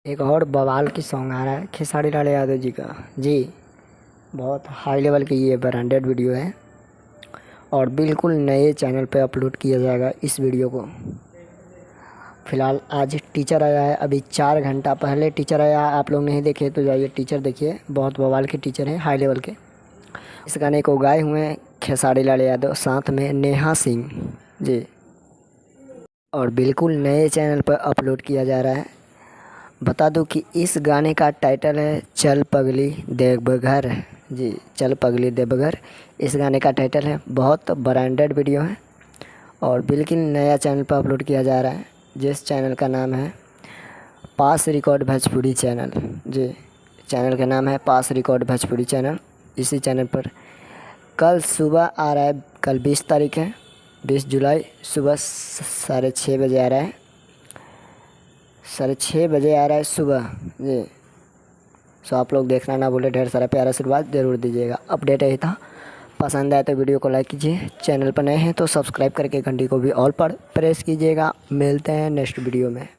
एक और बवाल की सॉन्ग आ रहा है खेसारी लाल यादव जी का। जी, बहुत हाई लेवल की ये ब्रांडेड वीडियो है और बिल्कुल नए चैनल पे अपलोड किया जाएगा इस वीडियो को। फ़िलहाल आज टीचर आया है, अभी 4 घंटा पहले टीचर आया। आप लोग नहीं देखे तो जाइए टीचर देखिए, बहुत बवाल के टीचर हैं, हाई लेवल के। इस गाने को गाए हुए हैं खेसारी लाल यादव, साथ में नेहा सिंह जी, और बिल्कुल नए चैनल पर अपलोड किया जा रहा है। बता दूं कि इस गाने का टाइटल है चल पगली देवघर। जी, चल पगली देवघर इस गाने का टाइटल है। बहुत ब्रांडेड वीडियो है और बिल्कुल नया चैनल पर अपलोड किया जा रहा है, जिस चैनल का नाम है पास रिकॉर्ड भोजपुरी चैनल। जी, चैनल का नाम है पास रिकॉर्ड भोजपुरी चैनल। इसी चैनल पर कल सुबह आ रहा है, कल 20 तारीख है, 20 जुलाई, सुबह 6:30 बजे आ रहा है, 6:30 बजे आ रहा है सुबह। जी, सो आप लोग देखना ना भूले, ढेर सारा प्यारा आशीर्वाद ज़रूर दीजिएगा। अपडेट यही था, पसंद आए तो वीडियो को लाइक कीजिए, चैनल पर नए हैं तो सब्सक्राइब करके घंटी को भी ऑल पर प्रेस कीजिएगा। मिलते हैं नेक्स्ट वीडियो में।